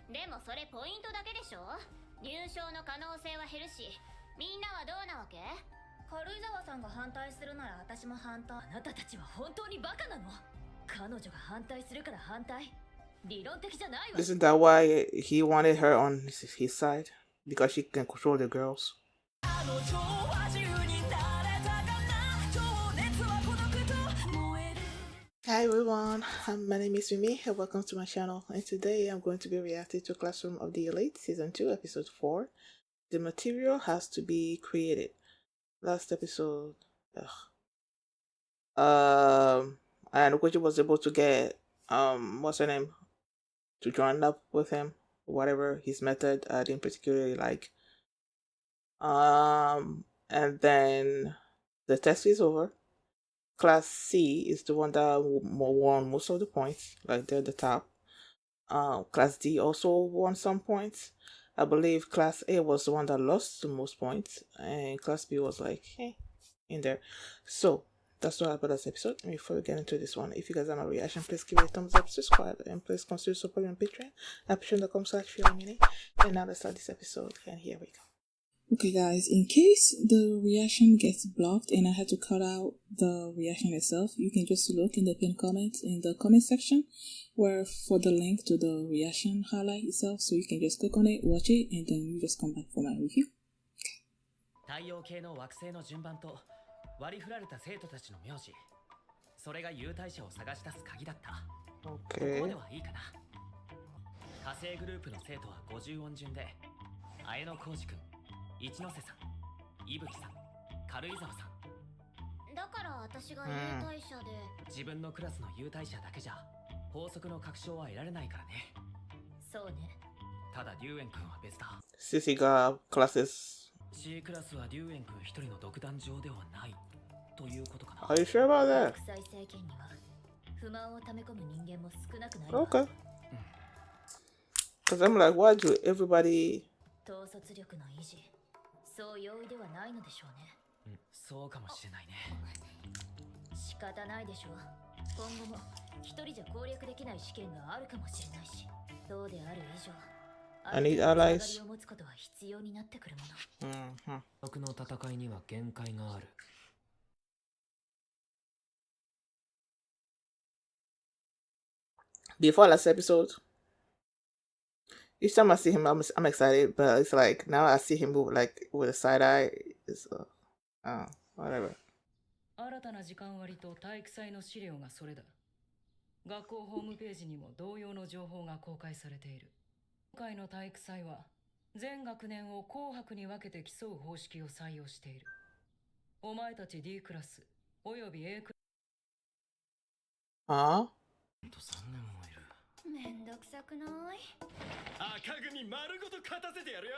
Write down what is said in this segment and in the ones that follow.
でもそれポイントだけでしょ。入賞の可能性は減るし、みんなはどうなわけ？軽井沢さんが反対するなら私も反対。あなたたちは本当にバカなの？彼女が反対するから反対。理論的じゃないわ。 Isn't that why he wanted her on his side? Because she can control the girls. Hi everyone, my name is Mimi and welcome to my channel, and today I'm going to be reacting to Classroom of the Elite Season 2 Episode 4. The material has to be created. Last episode, Ayanokoji was able to get, what's her name, to join up with him, whatever his method I didn't particularly like. And then the test is over. Class C is the one that won most of the points, like they're the top. Class D also won some points. I believe Class A was the one that lost the most points, and Class B was like, hey, in there. So that's what about this episode. And before we get into this one, if you guys have my reaction, please give it a thumbs up, subscribe, and please consider supporting on Patreon at patreon.com/feelingmini. And now let's start this episode, and here we go. Okay guys, in case the reaction gets blocked and I had to cut out the reaction itself, you can just look in the pinned comments in the comment section where for the link to the reaction highlight itself, so you can just click on it, watch it, and then you just come back for my review. 太陽系の惑星の順番と割り振られた生徒たちの名字、それが優待者を探し出す鍵だった。ここまではいいかな。火星グループの生徒は50音順で、綾野浩二くん、一ノ瀬さん、伊吹さん、軽井沢さん。だから私が優待者で、自分のクラスの優待者だけじゃ法則の確証は得られないからね。そうね。ただ龍炎くんは別だ。 Sissy got classes. C クラスは龍炎くん一人の独壇場ではないということかな。 Are you sure about that? 国際政権には不満を溜め込む人間も少なくない。 Okay. Because I'm like, why do everybody... 統率力の維持、そう容易ではないのでしょうね。そうかもしれないね。仕方ないでしょう。今後も一人じゃ攻略できない試験があるかもしれないし、どうである以上、 I need allies. を持つことは必要になってくるもの。僕の戦いには限界がある。Before last episode, each time I see him, I'm excited, but it's like now I see him move like with a side eye. It's whatever. 新たな時間割と体育祭の資料がそれだ。学校ホームページにも同様の情報が公開されている。今回の体育祭は全学年を紅白に分けて競う方式を採用している。お前たち D クラスおよび A クHuh? 3年もいる。めんどくさくない？赤組丸ごと勝たせてやるよ。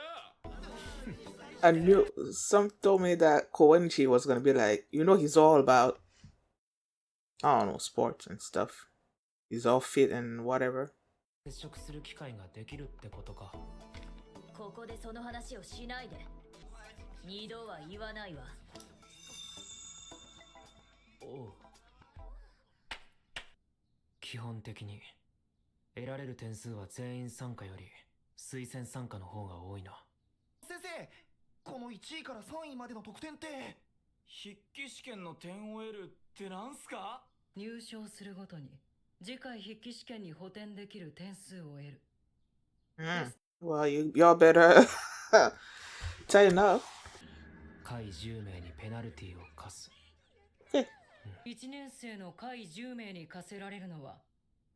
I knew some told me that Koenichi was gonna be like, he's all about, I don't know, sports and stuff. He's all fit and whatever. 接触する機会ができるってことか。ここでその話をしないで。二度は言わないわ。おう。基本的に得られる点数は全員参加より推薦参加の方が多いな。先生、この1位から3位までの得点って筆記試験の点を得るってなんすか？入賞するごとに次回筆記試験に補填できる点数を得る。Well, y'all better tighten up. 下位10名にペナルティを課す。1年生の下位10名に課せられるのは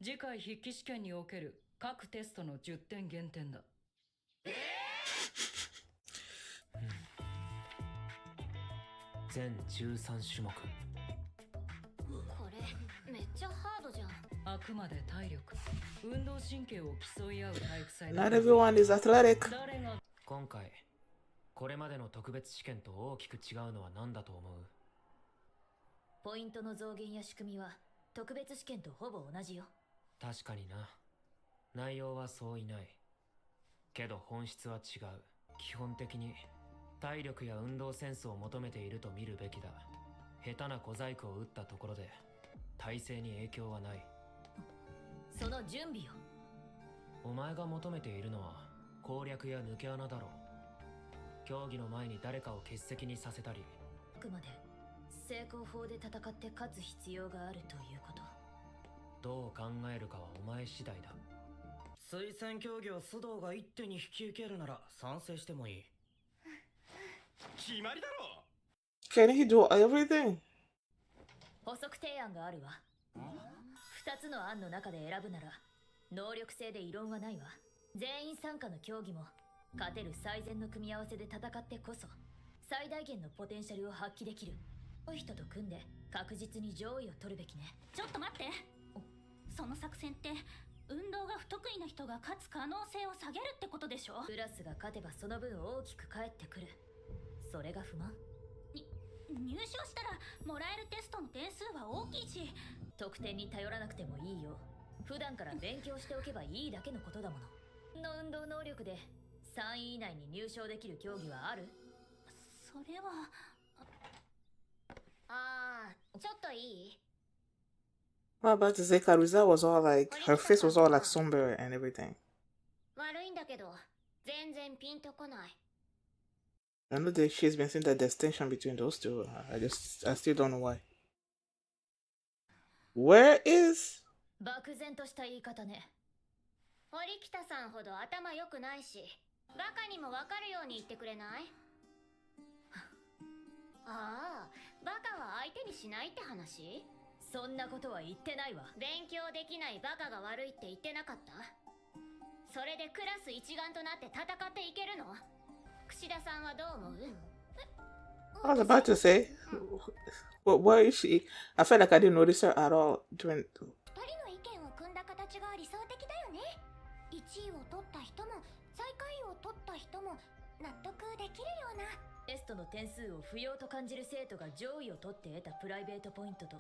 次回筆記試験における各テストの10点減点だ。全13種目。これめっちゃハードじゃん。あくまで体力、運動神経を競い合う体育祭 Not everyone is athletic. 誰が今回これまでの特別試験と大きく違うのは何だと思う？ポイントの増減や仕組みは特別試験とほぼ同じよ。確かにな。内容はそういない。けど本質は違う。基本的に体力や運動センスを求めていると見るべきだ。下手な小細工を打ったところで体勢に影響はない。その準備よ。お前が求めているのは攻略や抜け穴だろう。競技の前に誰かを欠席にさせたり、あくまで成功法で戦って勝つ必要があるということ。どう考えるかはお前次第だ。推薦競技を須藤が一手に引き受けるなら賛成してもいい。決まりだろ。 Can he do everything? 補足提案があるわ。2つの案の中で選ぶなら能力制で異論はないわ。全員参加の競技も勝てる最善の組み合わせで戦ってこそ最大限のポテンシャルを発揮できる。良い人と組んで確実に上位を取るべきね。ちょっと待って。その作戦って運動が不得意な人が勝つ可能性を下げるってことでしょ。クラスが勝てばその分大きく返ってくる。それが不満？入賞したらもらえるテストの点数は大きいし、得点に頼らなくてもいいよ。普段から勉強しておけばいいだけのことだもの。の運動能力で3位以内に入賞できる競技はある？それは。ちょっといい？ I'm about to say Karuza was all like, her face was all like somber and everything. 悪いんだけど全然ピンとこない。 I know that she's been seeing that distinction between those two. I still don't know why. Where is? 漠然とした言い方ね。堀北さんほど頭良くないし、バカにも分かるように言ってくれない？ああ、バカは相手にしないって話？そんなことは言ってないわ。勉強できないバカが悪いって言ってなかった？それでクラス一丸となって戦っていけるの？串田さんはどう思う？ I was about to say, where is she? I felt like I didn't notice her at all during. 2人の意見を組んだ形が理想的だよね。1位を取った人も最下位を取った人も納得できるような。テストの点数を不要と感じる生徒が上位を取って得たプライベートポイントと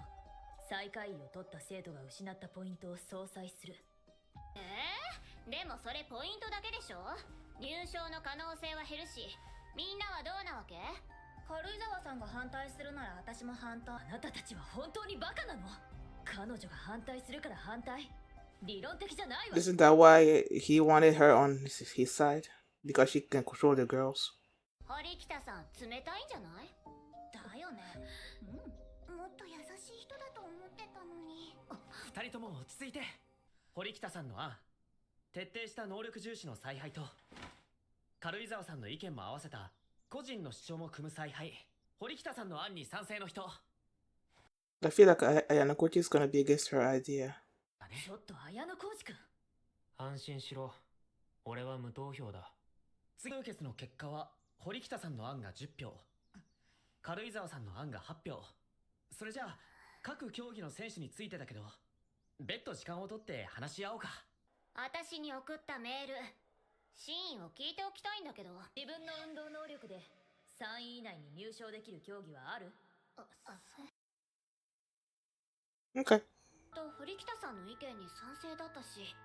最下位を取った生徒が失ったポイントを相殺する。でもそれポイントだけでしょ。入賞の可能性は減るし、みんなはどうなわけ？軽井沢さんが反対するなら私も反対。あなたたちは本当にバカなの？彼女が反対するから反対？理論的じゃないわ。Isn't that why he wanted her on his side? Because she can control the girls. 堀北さん冷たいんじゃない？だよね。もっと優しい人だと思ってたのに。2人とも落ち着いて。堀北さんの案、徹底した能力重視の采配と軽井沢さんの意見も合わせた個人の主張も組む采配。堀北さんの案に賛成の人。 I feel like Ayanokoji is gonna be against her idea. ちょっと綾小路くん。安心しろ。俺は無投票だ。次の決の結果は堀北さんの案が10票、軽井沢さんの案が8票。それじゃあ各競技の選手についてだけど、別途時間を取って話し合おうか。私に送ったメール、真意を聞いておきたいんだけど。自分の運動能力で3位以内に入賞できる競技はある？Okay. と堀北さんの意見に賛成だったし、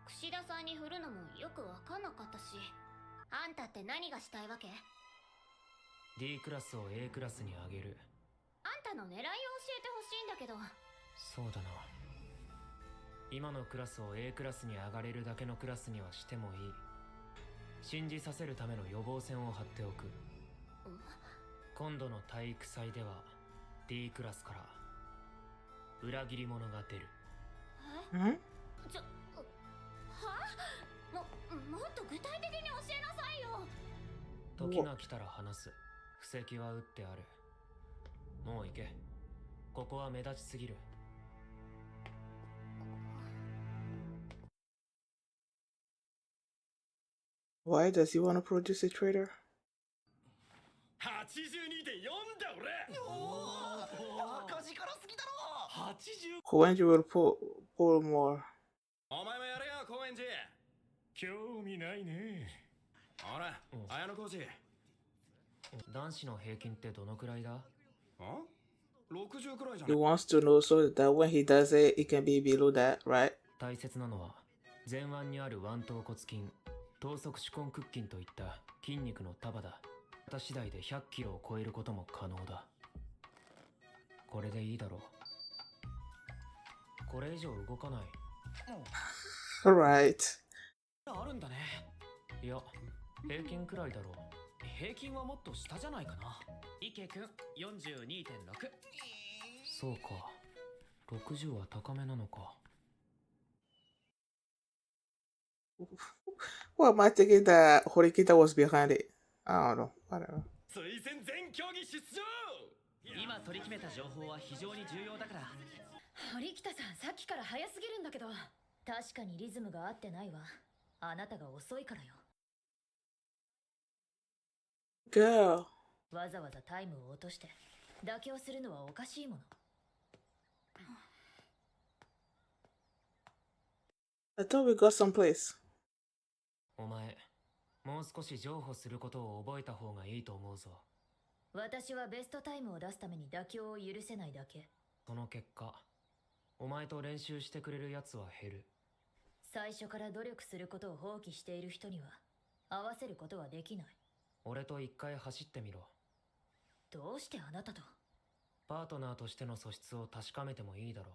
串田さんに振るのもよく分かんなかったし。あんたって何がしたいわけ？ D クラスを A クラスに上げる。あんたの狙いを教えてほしいんだけど。そうだな。今のクラスを A クラスに上がれるだけのクラスにはしてもいい。信じさせるための予防線を張っておく。今度の体育祭では D クラスから裏切り者が出る。Hmm? もっと具体的に教えなさいよ。時が来たら話す。布石は打ってある。もう行け。ここは目立ちすぎる。Why does he want to produce a traitor? 82.4 だ俺。赤字からすぎだろ。80。Koenji will pull more. お前もやれよ高円寺。興味ないね。ほら、綾小路。男子の平均ってどのくらいだ？60くらいじゃ He ない。 wants to know so that when he does it, it can be below that, right? 大切なのは前腕にある腕頭骨筋、頭側手根屈筋といった筋肉の束だ。肩次第で100キロを超えることも可能だ。これでいいだろう。これ以上動かない。Alright. あるんだね。いや、平均くらいだろう。平均はもっと下じゃないかな。池くん 42.6。そうか。60は高めなのか。Well, am I thinking that Horikita was behind it? I don't know. Whatever. 推薦全競技出場。今取り決めた情報は非常に重要だから。堀北さん、さっきから早すぎるんだけど。確かにリズムが合ってないわ。あなたが遅いからよ。Girl. わざわざタイムを落として妥協するのはおかしいもの。I thought we got someplace. お前、もう少し譲歩することを覚えた方がいいと思うぞ。私はベストタイムを出すために妥協を許せないだけ。その結果、お前と練習してくれるやつは減る。最初から努力することを放棄している人には合わせることはできない。俺と一回走ってみろ。どうしてあなたと？パートナーとしての素質を確かめてもいいだろう。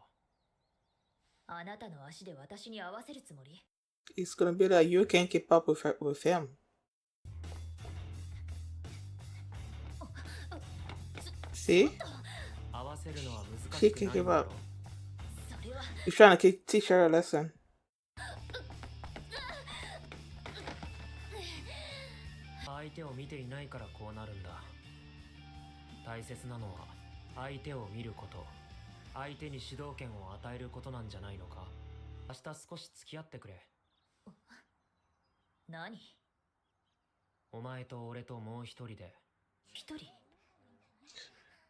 あなたの足で私に合わせるつもり？ It's gonna be like you can't keep up with him. See? 合わせるのは難 She しく can't ない keep だろ up. う。それは He's trying to teach her a lesson. 相手を見ていないからこうなるんだ。大切なのは相手を見ること、相手に主導権を与えることなんじゃないのか。明日少し付き合ってくれ。何？お前と俺ともう一人で。一人？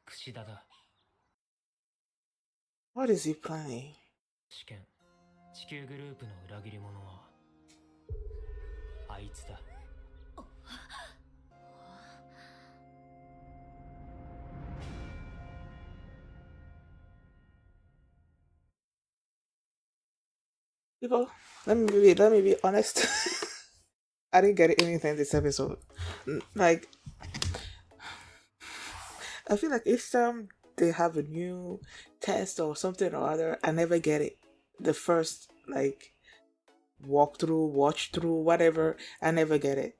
櫛田だ。What is he planning? 試験、地球グループの裏切り者はあいつだ。People, let me be honest. I didn't get anything this episode. Like, I feel like each time they have a new test or something or other, I never get it. The first like watch through, whatever, I never get it.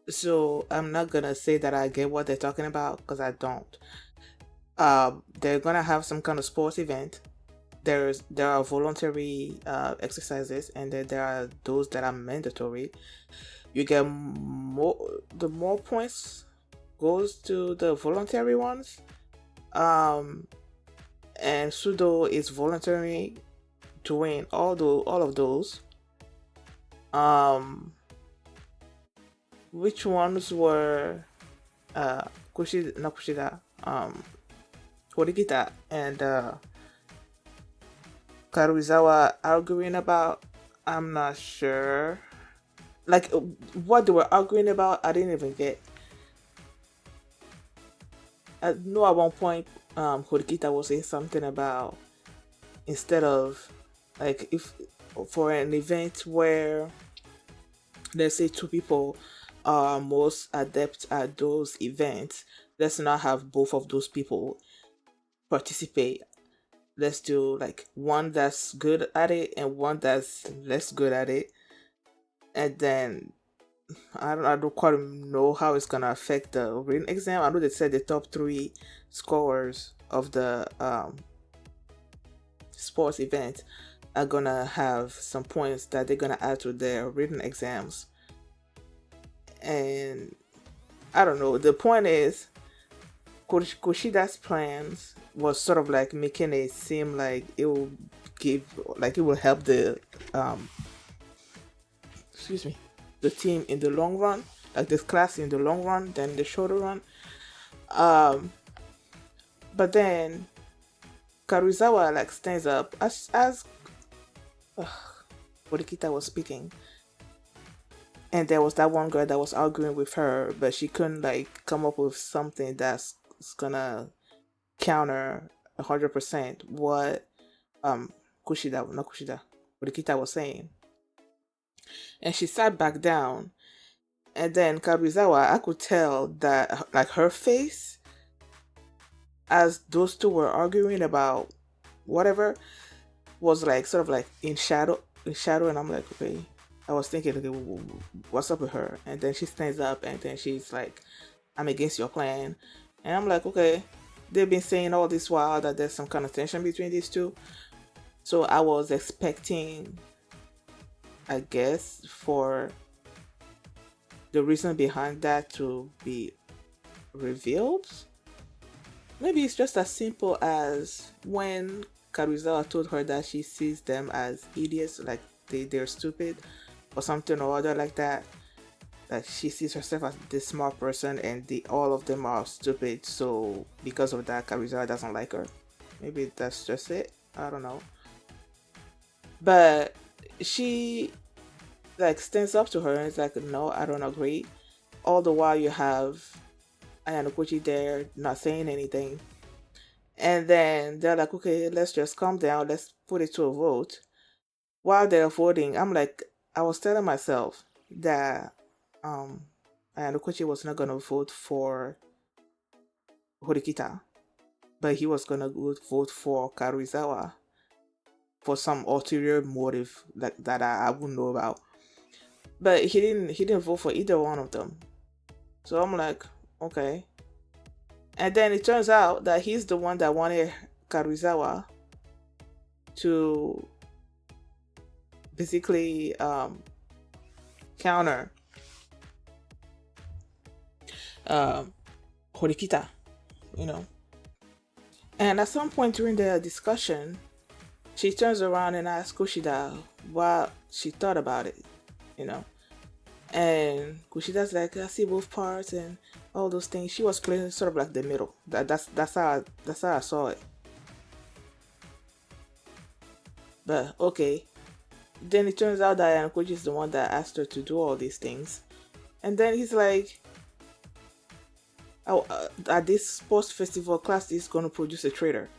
So I'm not gonna say that I get what they're talking about because I don't. They're gonna have some kind of sports event. There are voluntary exercises, and then there are those that are mandatory. You get the more points goes to the voluntary ones. And Sudo is voluntary doing all of those. Which ones were Kushida, Horikita and Karuizawa arguing about? I'm not sure. Like, what they were arguing about, I didn't even get. I know at one point, Horikita was saying something about, instead of, like, if for an event where, let's say, two people are most adept at those events, let's not have both of those people participate. Let's do like one that's good at it and one that's less good at it. And then I don't quite know how it's gonna affect the written exam. I know they said the top 3 scorers of the sports event are gonna have some points that they're gonna add to their written exams. And I don't know. The point is, Kushida's plans was sort of like making it seem like it will help the the team in the long run, like this class in the long run than the shorter run. But then Karuizawa like stands up as Horikita was speaking, and there was that one girl that was arguing with her, but she couldn't like come up with something that's gonna counter 100% what Horikita was saying. And she sat back down, and then Karuizawa, I could tell that like her face as those two were arguing about whatever was like sort of like in shadow, and I'm like, okay, I was thinking, okay, what's up with her? And then she stands up and then she's like, I'm against your plan. And I'm like, okay, they've been saying all this while that there's some kind of tension between these two. So I was expecting, I guess, for the reason behind that to be revealed. Maybe it's just as simple as when Karuizawa told her that she sees them as idiots, like they're stupid or something or other like that. Like she sees herself as this smart person and all of them are stupid, so because of that Karuizawa doesn't like her. Maybe that's just it. I don't know. But she like stands up to her and is like, no, I don't agree. All the while you have Ayanokoji there not saying anything. And then they're like, okay, let's just calm down, let's put it to a vote. While they're voting, I'm like, I was telling myself that Ayanokoji was not gonna vote for Horikita, but he was gonna vote for Karuizawa for some ulterior motive that I wouldn't know about. But he didn't vote for either one of them. So I'm like, okay. And then it turns out that he's the one that wanted Karuizawa to basically counter Horikita, you know. And at some point during the discussion, she turns around and asks Kushida what she thought about it, you know. And Kushida's like, I see both parts and all those things. She was playing sort of like the middle. That's how I saw it. But okay. Then it turns out that Ayanokoji is the one that asked her to do all these things. And then he's like, oh, at this sports festival, class is going to produce a traitor.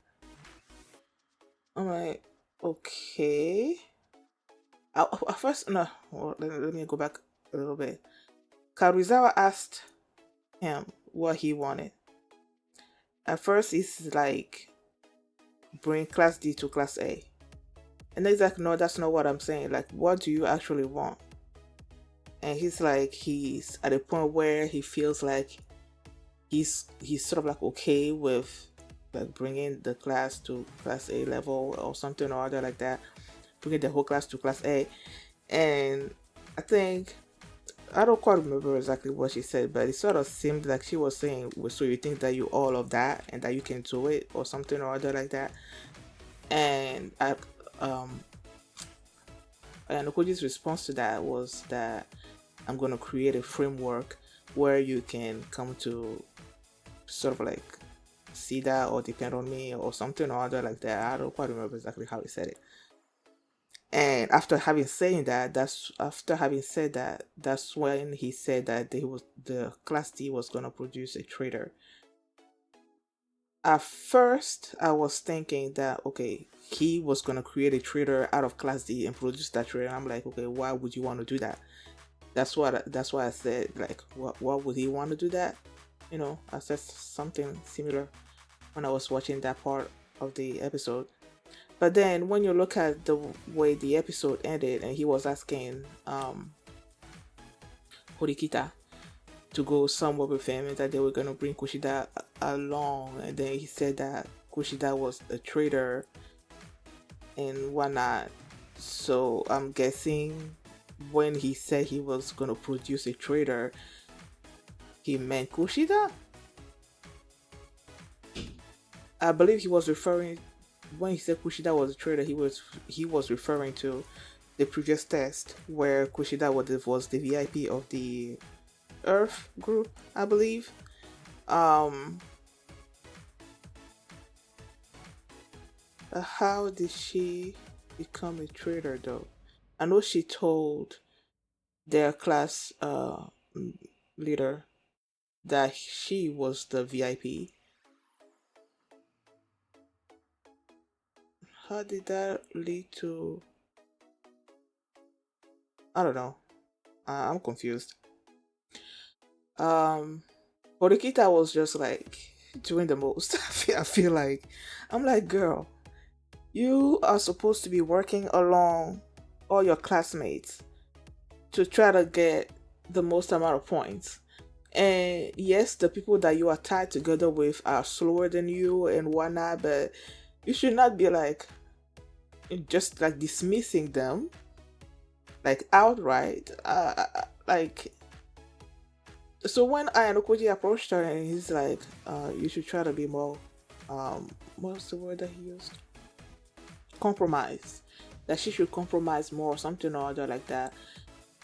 I'm like, okay. First, no, well, let me go back a little bit. Karuizawa asked him what he wanted. At first, he's like, bring class D to class A. And he's like, no, that's not what I'm saying. Like, what do you actually want? And he's like, he's at a point where he feels like he's sort of like okay with like bringing the class to class A level or something or other like that, bringing the whole class to class A. And I think, I don't quite remember exactly what she said, but it sort of seemed like she was saying, so you think that you all of that and that you can do it or something or other like that. And Ayanokoji's response to that was that I'm going to create a framework where you can come to sort of like see that or depend on me or something or other like that. I don't quite remember exactly how he said it. And after having said that, that's when he said that the class D was gonna produce a traitor. At first, I was thinking that okay, he was gonna create a traitor out of class D and produce that traitor. I'm like, okay, why would you want to do that? That's why I said like, what would he want to do that? You know, I said something similar when I was watching that part of the episode. But then when you look at the way the episode ended and he was asking Horikita to go somewhere with him and that they were going to bring Kushida along, and then he said that Kushida was a traitor and whatnot. So I'm guessing when he said he was going to produce a traitor, he meant Kushida? I believe he was referring, when he said Kushida was a traitor, he was referring to the previous test where Kushida was the VIP of the Earth group, I believe. How did she become a traitor though? I know she told their class leader that she was the VIP. How did that lead to... I don't know. I'm confused. Horikita was just like doing the most. I feel like I'm like, girl, you are supposed to be working along all your classmates to try to get the most amount of points. And yes, the people that you are tied together with are slower than you and whatnot, but you should not be like just like dismissing them like outright. Like, so when Ayanokoji approached her and he's like, you should try to be more what's the word that he used? Compromise. That she should compromise more, something or other like that.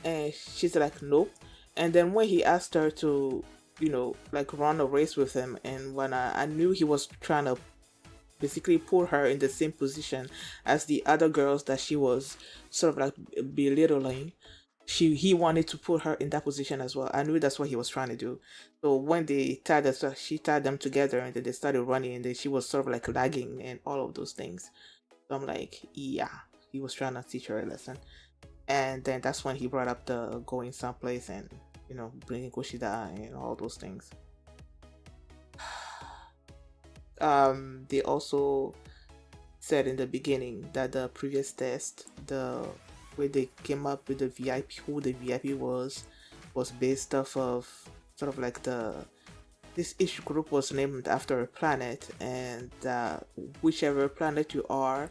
And she's like, nope. And then when he asked her to, you know, like run a race with him, and when I knew he was trying to basically put her in the same position as the other girls that she was sort of like belittling, he wanted to put her in that position as well. I knew that's what he was trying to do. So when they tied us, she tied them together, and then they started running, and then she was sort of like lagging and all of those things. So I'm like, yeah, he was trying to teach her a lesson. And then that's when he brought up the going someplace and, you know, bringing Kushida and all those things. They also said in the beginning that the previous test, the way they came up with the VIP, who the VIP was based off of sort of like this issue group was named after a planet, and whichever planet you are,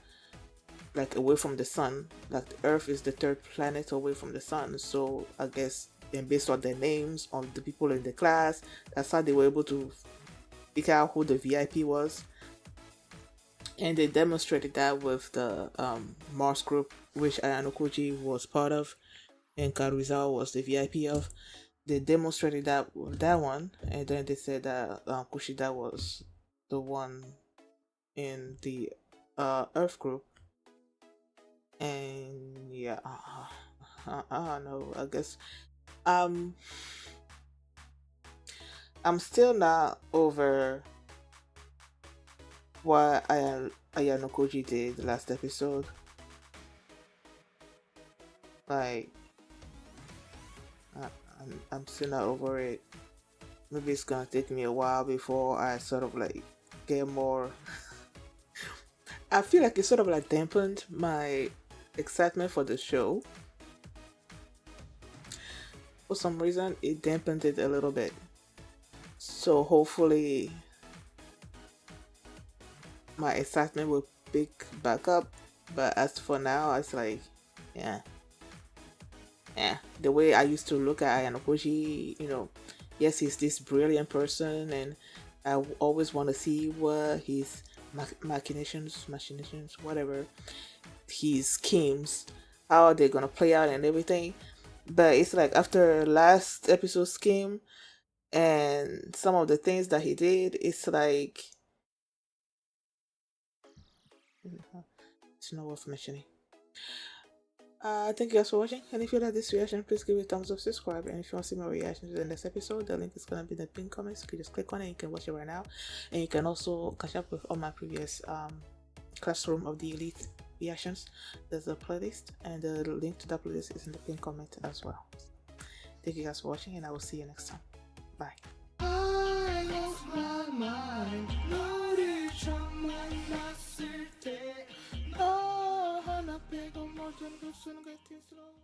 like away from the sun, like the Earth is the third planet away from the sun. So I guess, and based on their names of the people in the class, that's how they were able to figure out who the VIP was. And they demonstrated that with the Mars group, which Ayanokoji was part of and Karuizawa was the VIP of. They demonstrated that with that one, and then they said that Kushida was the one in the Earth group. And yeah, I don't know. I guess I'm still not over what Ayanokoji did the last episode. Like, I'm still not over it. Maybe it's gonna take me a while before I sort of like get more. I feel like it sort of like dampened my excitement for the show. For some reason, it dampened it a little bit. So hopefully my excitement will pick back up. But as for now, it's like, yeah. The way I used to look at Ayanokoji, you know, yes, he's this brilliant person, and I always want to see what his machinations, whatever, his schemes, how they're gonna play out and everything. But it's like after last episode's scheme and some of the things that he did, it's like it's not worth mentioning. Thank you guys for watching, and if you like this reaction, please give it a thumbs up, subscribe, and if you want to see more reactions to the next episode, the link is gonna be in the pinned comments. You can just click on it, you can watch it right now, and you can also catch up with all my previous Classroom of the Elite reactions. There's a playlist, and the link to that playlist is in the pinned comment as well. Thank you guys for watching, and I will see you next time. Bye. I lost my mind. 하나 빼고 모든 것은 같은 slow